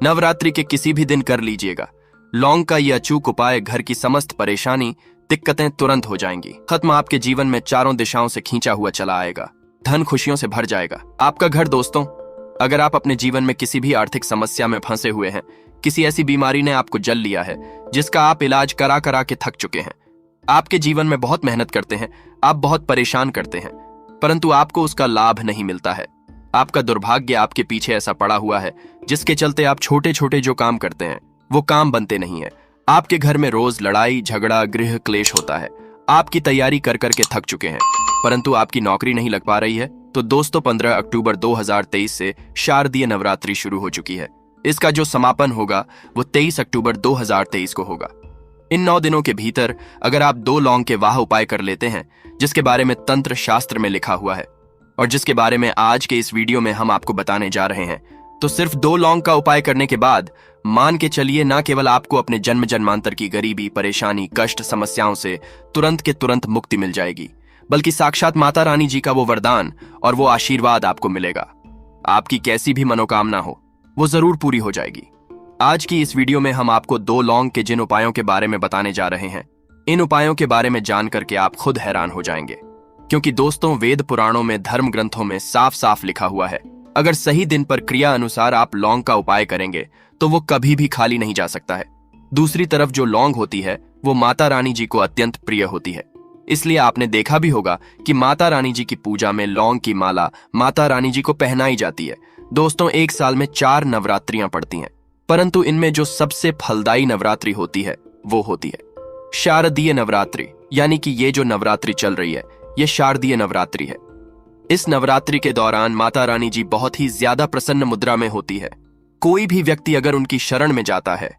नवरात्रि के किसी भी दिन कर लीजिएगा। लौंग का यह अचूक उपाय घर की समस्त परेशानी, दिक्कतें तुरंत हो जाएंगी खत्म। आपके जीवन में चारों दिशाओं से खींचा हुआ चला आएगा। धन खुशियों से भर जाएगा आपका घर। दोस्तों, अगर आप अपने जीवन में किसी भी आर्थिक समस्या में फंसे हुए हैं, किसी ऐसी बीमारी ने आपको जल लिया है जिसका आप इलाज करा करा के थक चुके हैं, आपके जीवन में बहुत मेहनत करते हैं, आप बहुत परेशान करते हैं, परंतु आपको उसका लाभ नहीं मिलता है। आपका दुर्भाग्य आपके पीछे ऐसा पड़ा हुआ है जिसके चलते आप छोटे छोटे जो काम करते हैं वो काम बनते नहीं है। आपके घर में रोज लड़ाई झगड़ा गृह क्लेश होता है। आपकी तैयारी कर करके थक चुके हैं, परंतु आपकी नौकरी नहीं लग पा रही है। तो दोस्तों, 15 अक्टूबर 2023 से शारदीय नवरात्रि शुरू हो चुकी है। इसका जो समापन होगा वो 23 अक्टूबर 2023 को होगा। इन 9 दिनों के भीतर अगर आप 2 लौंग के वाह उपाय कर लेते हैं, जिसके बारे में तंत्र शास्त्र में लिखा हुआ है और जिसके बारे में आज के इस वीडियो में हम आपको बताने जा रहे हैं, तो सिर्फ 2 लौंग का उपाय करने के बाद मान के चलिए न केवल आपको अपने जन्म जन्मांतर की गरीबी, परेशानी, कष्ट, समस्याओं से तुरंत के तुरंत मुक्ति मिल जाएगी, बल्कि साक्षात माता रानी जी का वो वरदान और वो आशीर्वाद आपको मिलेगा। आपकी कैसी भी मनोकामना हो वो जरूर पूरी हो जाएगी। आज की इस वीडियो में हम आपको 2 लौंग के जिन उपायों के बारे में बताने जा रहे हैं, इन उपायों के बारे में जान करके आप खुद हैरान हो जाएंगे। क्योंकि दोस्तों, वेद पुराणों में, धर्म ग्रंथों में साफ साफ लिखा हुआ है, अगर सही दिन पर क्रिया अनुसार आप लौंग का उपाय करेंगे तो वो कभी भी खाली नहीं जा सकता है। दूसरी तरफ जो लौंग होती है वो माता रानी जी को अत्यंत प्रिय होती है। इसलिए आपने देखा भी होगा कि माता रानी जी की पूजा में लौंग की माला माता रानी जी को पहनाई जाती है। दोस्तों, एक साल में 4 नवरात्रियां पड़ती हैं, परंतु इनमें जो सबसे फलदायी नवरात्रि होती है वो होती है शारदीय नवरात्रि। यानी कि ये जो नवरात्रि चल रही है ये शारदीय नवरात्रि है। इस नवरात्रि के दौरान माता रानी जी बहुत ही ज्यादा प्रसन्न मुद्रा में होती है। कोई भी व्यक्ति अगर उनकी शरण में जाता है,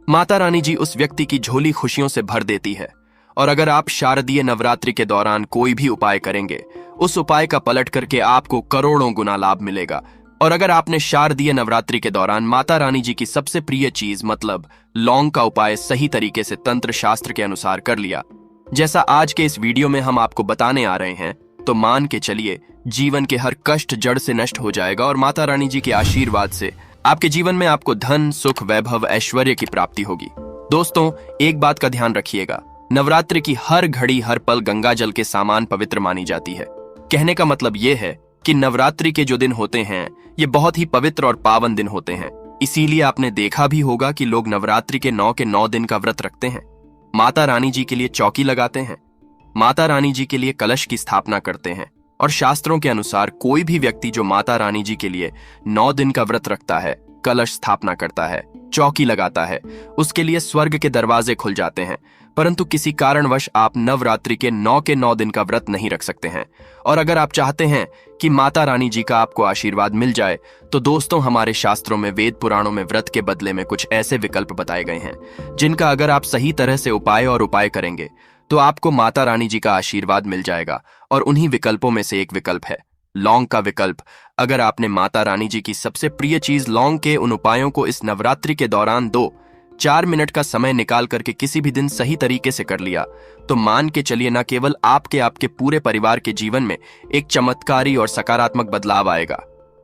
माता रानी जी उस व्यक्ति की झोली खुशियों से भर देती है। और अगर आप शारदीय नवरात्रि के दौरान कोई भी उपाय करेंगे, उस उपाय का पलट करके आपको करोड़ों गुना लाभ मिलेगा। और अगर आपने शारदीय नवरात्रि के दौरान माता रानी जी की सबसे प्रिय चीज मतलब लौंग का उपाय सही तरीके से तंत्र शास्त्र के अनुसार कर लिया, जैसा आज के इस वीडियो में हम आपको बताने आ रहे हैं, तो मान के चलिए जीवन के हर कष्ट जड़ से नष्ट हो जाएगा और माता रानी जी के आशीर्वाद से आपके जीवन में आपको धन, सुख, वैभव, ऐश्वर्य की प्राप्ति होगी। दोस्तों, एक बात का ध्यान रखिएगा, नवरात्रि की हर घड़ी हर पल गंगा जल के समान पवित्र मानी जाती है। कहने का मतलब यह है कि नवरात्रि के जो दिन होते हैं ये बहुत ही पवित्र और पावन दिन होते हैं। इसीलिए आपने देखा भी होगा कि लोग नवरात्रि के 9 दिन का व्रत रखते हैं, माता रानी जी के लिए चौकी लगाते हैं, माता रानी जी के लिए कलश की स्थापना करते हैं। और शास्त्रों के अनुसार कोई भी व्यक्ति जो माता रानी जी के लिए 9 दिन का व्रत रखता है, कलश स्थापना करता है, चौकी लगाता है, उसके लिए स्वर्ग के दरवाजे खुल जाते हैं। परंतु किसी कारणवश आप नवरात्रि के 9 दिन का व्रत नहीं रख सकते हैं। और अगर आप चाहते हैं कि माता रानी जी का आपको आशीर्वाद मिल जाए, तो दोस्तों, हमारे शास्त्रों में, वेद पुराणों में व्रत के बदले में कुछ ऐसे विकल्प बताए गए हैं जिनका अगर आप सही तरह से उपाय करेंगे तो आपको माता रानी जी का आशीर्वाद मिल जाएगा। और उन्हीं विकल्पों में से एक विकल्प है लौंग का विकल्प। अगर आपने माता रानी जी की सबसे प्रिय चीज लौंग के उन उपायों को इस नवरात्रि के दौरान 2-4 मिनट का समय निकाल करके किसी भी दिन सही तरीके से कर लिया, तो मान के चलिए न केवल आपके पूरे परिवार के जीवन में एक चमत्कारी और सकारात्मक बदलाव आएगा।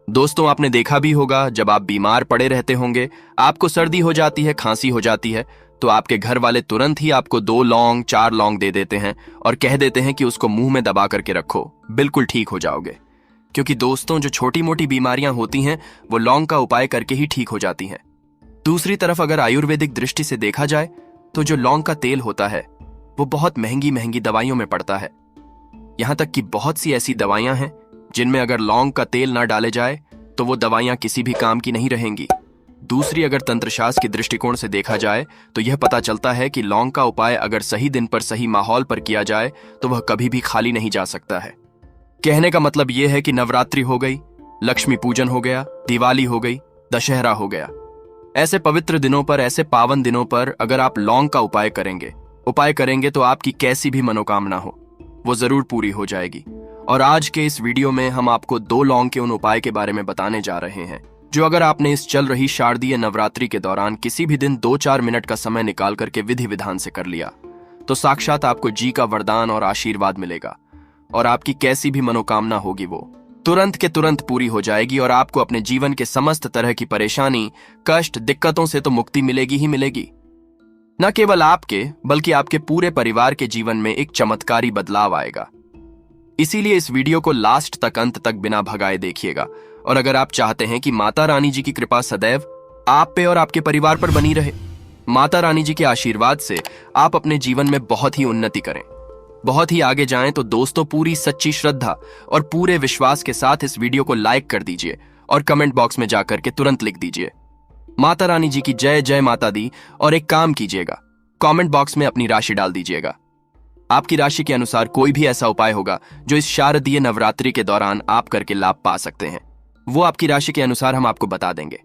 दोस्तों, आपने देखा भी होगा, जब आप बीमार पड़े रहते होंगे, आपको सर्दी हो जाती है, खांसी हो जाती है, तो आपके घर वाले तुरंत ही आपको 2 लौंग 4 लौंग दे देते हैं और कह देते हैं कि उसको मुंह में दबा करके रखो, बिल्कुल ठीक हो जाओगे। क्योंकि दोस्तों, जो छोटी मोटी बीमारियां होती हैं वो लौंग का उपाय करके ही ठीक हो जाती हैं। दूसरी तरफ अगर आयुर्वेदिक दृष्टि से देखा जाए तो जो लौंग का तेल होता है वो बहुत महंगी महंगी दवाइयों में पड़ता है। यहां तक कि बहुत सी ऐसी दवाइयां हैं जिनमें अगर लौंग का तेल ना डाले जाए तो वो दवाइयां किसी भी काम की नहीं रहेंगी। दूसरी, अगर तंत्रशास्त्र के दृष्टिकोण से देखा जाए तो यह पता चलता है कि लौंग का उपाय अगर सही दिन पर सही माहौल पर किया जाए तो वह कभी भी खाली नहीं जा सकता है। कहने का मतलब यह है कि नवरात्रि हो गई, लक्ष्मी पूजन हो गया, दिवाली हो गई, दशहरा हो गया, ऐसे पवित्र दिनों पर, ऐसे पावन दिनों पर अगर आप लौंग का उपाय करेंगे तो आपकी कैसी भी मनोकामना हो वो जरूर पूरी हो जाएगी। और आज के इस वीडियो में हम आपको 2 लौंग के उन उपाय के बारे में बताने जा रहे हैं जो अगर आपने इस चल रही शारदीय नवरात्रि के दौरान किसी भी दिन 2-4 मिनट का समय निकाल करके विधि विधान से कर लिया, तो साक्षात आपको जी का वरदान और आशीर्वाद मिलेगा और आपकी कैसी भी मनोकामना होगी वो तुरंत के तुरंत पूरी हो जाएगी और आपको अपने जीवन के समस्त तरह की परेशानी, कष्ट, दिक्कतों से तो मुक्ति मिलेगी ही मिलेगी। न केवल आपके बल्कि आपके पूरे परिवार के जीवन में एक चमत्कारी बदलाव आएगा। इसीलिए इस वीडियो को लास्ट तक, अंत तक बिना भगाए देखिएगा। और अगर आप चाहते हैं कि माता रानी जी की कृपा सदैव आप पे और आपके परिवार पर बनी रहे, माता रानी जी के आशीर्वाद से आप अपने जीवन में बहुत ही उन्नति करें, बहुत ही आगे जाएं, तो दोस्तों पूरी सच्ची श्रद्धा और पूरे विश्वास के साथ इस वीडियो को लाइक कर दीजिए और कमेंट बॉक्स में जाकर के तुरंत लिख दीजिए माता रानी जी की जय जय माता दी। और एक काम कीजिएगा, कमेंट बॉक्स में अपनी राशि डाल दीजिएगा। आपकी राशि के अनुसार कोई भी ऐसा उपाय होगा जो इस शारदीय नवरात्रि के दौरान आप करके लाभ पा सकते हैं, वो आपकी राशि के अनुसार हम आपको बता देंगे।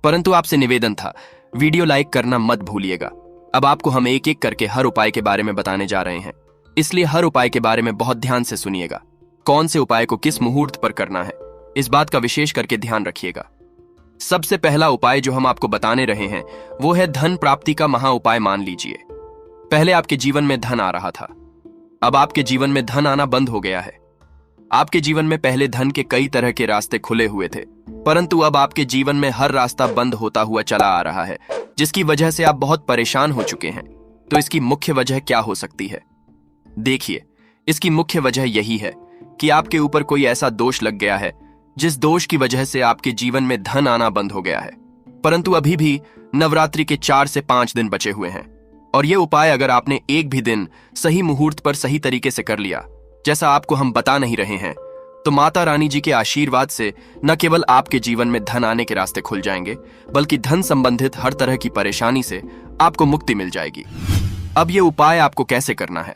परंतु आपसे निवेदन था, वीडियो लाइक करना मत भूलिएगा। अब आपको हम एक एक करके हर उपाय के बारे में बताने जा रहे हैं, इसलिए हर उपाय के बारे में बहुत ध्यान से सुनिएगा। कौन से उपाय को किस मुहूर्त पर करना है, इस बात का विशेष करके ध्यान रखिएगा। सबसे पहला उपाय जो हम आपको बताने रहे हैं वो है धन प्राप्ति का महा उपाय। मान लीजिए पहले आपके जीवन में धन आ रहा था, अब आपके जीवन में धन आना बंद हो गया है। आपके जीवन में पहले धन के कई तरह के रास्ते खुले हुए थे, परंतु अब आपके जीवन में हर रास्ता बंद होता हुआ चला आ रहा है, जिसकी वजह से आप बहुत परेशान हो चुके हैं। तो इसकी मुख्य वजह क्या हो सकती है? देखिए, इसकी मुख्य वजह यही है कि आपके ऊपर कोई ऐसा दोष लग गया है जिस दोष की वजह से आपके जीवन में धन आना बंद हो गया है। परंतु अभी भी नवरात्रि के 4 से 5 दिन बचे हुए हैं और ये उपाय अगर आपने एक भी दिन सही मुहूर्त पर सही तरीके से कर लिया, जैसा आपको हम बता नहीं रहे हैं, तो माता रानी जी के आशीर्वाद से न केवल आपके जीवन में धन आने के रास्ते खुल जाएंगे, बल्कि धन संबंधित हर तरह की परेशानी से आपको मुक्ति मिल जाएगी। अब ये उपाय आपको कैसे करना है,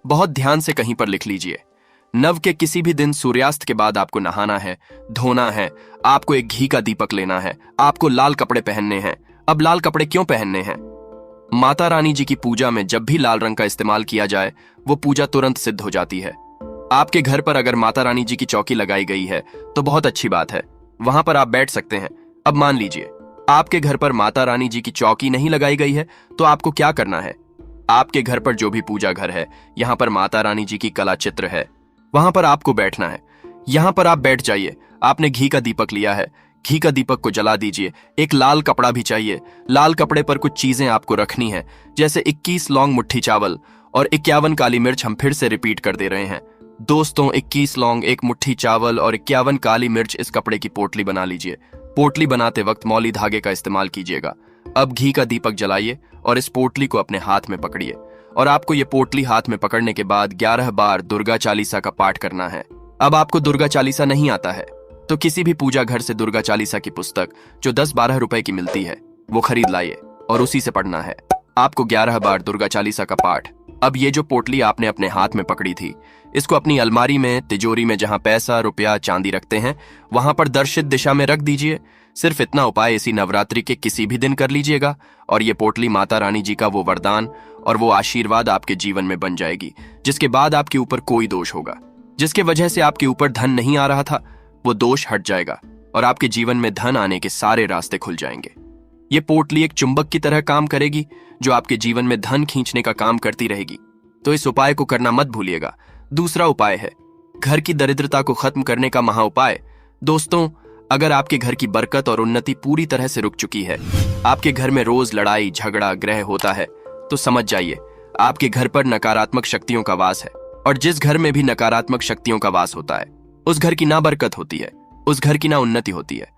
बहुत ध्यान से कहीं पर लिख लीजिए। नव के किसी भी दिन सूर्यास्त के बाद आपको नहाना है, धोना है, आपको एक घी का दीपक लेना है, आपको लाल कपड़े पहनने हैं। अब लाल कपड़े क्यों पहनने हैं? माता रानी जी की पूजा में जब भी लाल रंग का इस्तेमाल किया जाए, वो पूजा तुरंत सिद्ध हो जाती है। आपके घर पर अगर माता रानी जी की चौकी लगाई गई है तो बहुत अच्छी बात है, वहां पर आप बैठ सकते हैं। अब मान लीजिए आपके घर पर माता रानी जी की चौकी नहीं लगाई गई है, तो आपको क्या करना है? आपके घर पर जो भी पूजा घर है, यहाँ पर माता रानी जी की कला चित्र है, वहां पर आपको बैठना है। यहां पर आप बैठ जाइए। आपने घी का दीपक लिया है, घी का दीपक को जला दीजिए। एक लाल कपड़ा भी चाहिए, लाल कपड़े पर कुछ चीजें आपको रखनी है, जैसे 21 लौंग मुट्ठी चावल और 51 काली मिर्च। हम फिर से रिपीट कर दे रहे हैं दोस्तों, 21 लौंग, 1 मुट्ठी चावल और 51 काली मिर्च। इस कपड़े की पोटली बना लीजिए। पोटली बनाते वक्त मौली धागे का इस्तेमाल कीजिएगा। अब घी का दीपक जलाइए और इस पोटली को अपने हाथ में पकड़िए और आपको ये पोटली हाथ में पकड़ने के बाद 11 बार दुर्गा चालीसा का पाठ करना है। अब आपको दुर्गा चालीसा नहीं आता है तो किसी भी पूजा घर से दुर्गा चालीसा की पुस्तक जो 10-12 रुपए की मिलती है वो खरीद लाइए और उसी से पढ़ना है। आपको 11 बार दुर्गा चालीसा का पाठ। अब ये जो पोटली आपने अपने हाथ में पकड़ी थी, इसको अपनी अलमारी में, तिजोरी में, जहां पैसा, रुपया, चांदी रखते हैं, वहां पर दर्शित दिशा में रख दीजिए। सिर्फ इतना उपाय इसी नवरात्रि के किसी भी दिन कर लीजिएगा और ये पोटली माता रानी जी का वो वरदान और वो आशीर्वाद आपके जीवन में बन जाएगी, जिसके बाद आपके ऊपर कोई दोष होगा, जिसके वजह से आपके ऊपर धन नहीं आ रहा था, वो दोष हट जाएगा और आपके जीवन में धन आने के सारे रास्ते खुल जाएंगे। ये पोटली एक चुंबक की तरह काम करेगी जो आपके जीवन में धन खींचने का काम करती रहेगी। तो इस उपाय को करना मत भूलिएगा। दूसरा उपाय है घर की दरिद्रता को खत्म करने का महा उपाय। दोस्तों, अगर आपके घर की बरकत और उन्नति पूरी तरह से रुक चुकी है, आपके घर में रोज लड़ाई झगड़ा ग्रह होता है, तो समझ जाइए आपके घर पर नकारात्मक शक्तियों का वास है। और जिस घर में भी नकारात्मक शक्तियों का वास होता है, उस घर की ना बरकत होती है, उस घर की ना उन्नति होती है।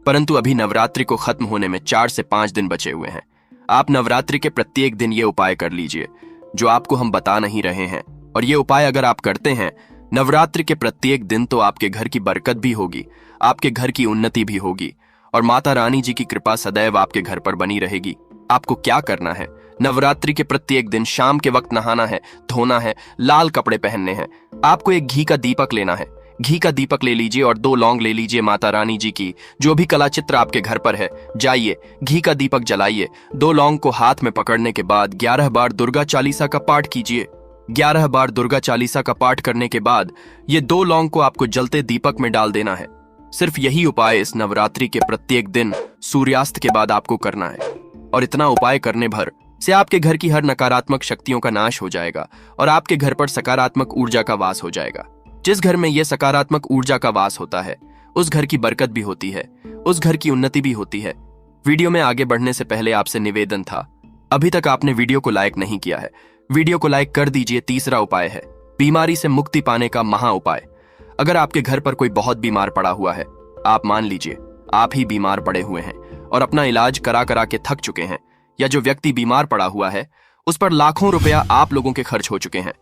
परंतु अभी नवरात्रि को खत्म होने में 4 से 5 दिन बचे हुए हैं। आप नवरात्रि के प्रत्येक दिन ये उपाय कर लीजिए जो आपको हम बता नहीं रहे हैं। और ये उपाय अगर आप करते हैं नवरात्रि के प्रत्येक दिन, तो आपके घर की बरकत भी होगी, आपके घर की उन्नति भी होगी और माता रानी जी की कृपा सदैव आपके घर पर बनी रहेगी। आपको क्या करना है? नवरात्रि के प्रत्येक दिन शाम के वक्त नहाना है, धोना है, लाल कपड़े पहनने हैं। आपको एक घी का दीपक लेना है। घी का दीपक ले लीजिए और 2 लौंग ले लीजिए माता रानी जी की, जो भी कला चित्र आपके घर पर है। जाइए, घी का दीपक जलाइए। 2 लौंग को हाथ में पकड़ने के बाद 11 बार दुर्गा चालीसा का पाठ कीजिए। 11 बार दुर्गा चालीसा का पाठ करने के बाद ये 2 लौंग को आपको जलते दीपक में डाल देना है। सिर्फ यही उपाय इस नवरात्रि के प्रत्येक दिन सूर्यास्त के बाद आपको करना है और इतना उपाय करने भर से आपके घर की हर नकारात्मक शक्तियों का नाश हो जाएगा और आपके घर पर सकारात्मक ऊर्जा का वास हो जाएगा, जिस घर में यह सकारात्मक ऊर्जा का वास होता है उस घर की बरकत भी होती है, उस घर की उन्नति भी होती है। वीडियो में आगे बढ़ने से पहले आपसे निवेदन था, अभी तक आपने वीडियो को लाइक नहीं किया है, वीडियो को लाइक कर दीजिए। तीसरा उपाय है बीमारी से मुक्ति पाने का महा उपाय। अगर आपके घर पर कोई बहुत बीमार पड़ा हुआ है, आप मान लीजिए आप ही बीमार पड़े हुए हैं और अपना इलाज करा करा के थक चुके हैं, या जो व्यक्ति बीमार पड़ा हुआ है उस पर लाखों रुपया आप लोगों के खर्च हो चुके हैं,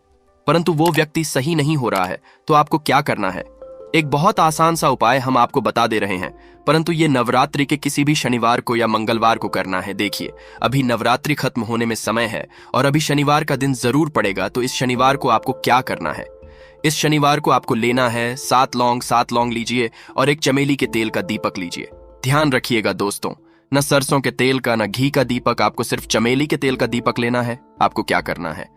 परंतु वो व्यक्ति सही नहीं हो रहा है, तो आपको क्या करना है? एक बहुत आसान सा उपाय हम आपको बता दे रहे हैं, परंतु ये नवरात्रि के किसी भी शनिवार को या मंगलवार को करना है। देखिए, अभी नवरात्रि खत्म होने में समय है और अभी शनिवार का दिन जरूर पड़ेगा, तो इस शनिवार को आपको क्या करना है? इस शनिवार को आपको लेना है 7 लौंग लीजिए और एक चमेली के तेल का दीपक लीजिए। ध्यान रखिएगा दोस्तों, न सरसों के तेल का न घी का दीपक, आपको सिर्फ चमेली के तेल का दीपक लेना है। आपको क्या करना है?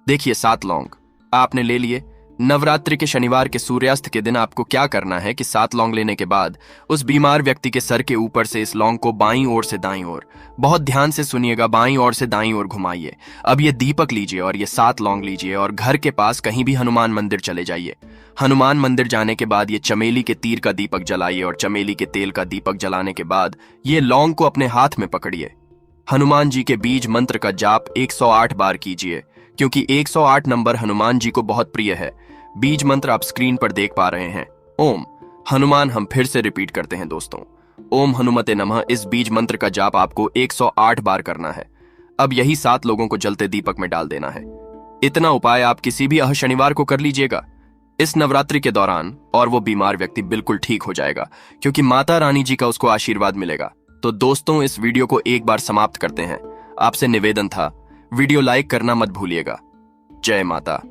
देखिए, 7 लौंग आपने ले लिए। नवरात्रि के शनिवार के सूर्यास्त के दिन आपको क्या करना है कि 7 लौंग लेने के बाद उस बीमार व्यक्ति के सर के ऊपर से इस लौंग को बाईं ओर से दाईं ओर, बहुत ध्यान से सुनिएगा, बाईं ओर से दाईं ओर घुमाइए। अब ये दीपक लीजिए और ये 7 लौंग लीजिए और घर के पास कहीं भी हनुमान मंदिर चले जाइए। हनुमान मंदिर जाने के बाद ये चमेली के तीर का दीपक जलाइए और चमेली के तेल का दीपक जलाने के बाद ये लौंग को अपने हाथ में पकड़िए। हनुमान जी के बीज मंत्र का जाप 108 बार कीजिए, क्योंकि 108 नंबर हनुमान जी को बहुत प्रिय है। बीज मंत्र आप स्क्रीन पर देख पा रहे हैं, ओम हनुमान। हम फिर से रिपीट करते हैं दोस्तों, ओम हनुमते नमः। इस बीज मंत्र का जाप आपको 108 बार करना है। अब यही 7 लोगों को जलते दीपक में डाल देना है। इतना उपाय आप किसी भी शनिवार को कर लीजिएगा इस नवरात्रि के दौरान, और वो बीमार व्यक्ति बिल्कुल ठीक हो जाएगा, क्योंकि माता रानी जी का उसको आशीर्वाद मिलेगा। तो दोस्तों, इस वीडियो को एक बार समाप्त करते हैं। आपसे निवेदन था, वीडियो लाइक करना मत भूलिएगा। जय माता।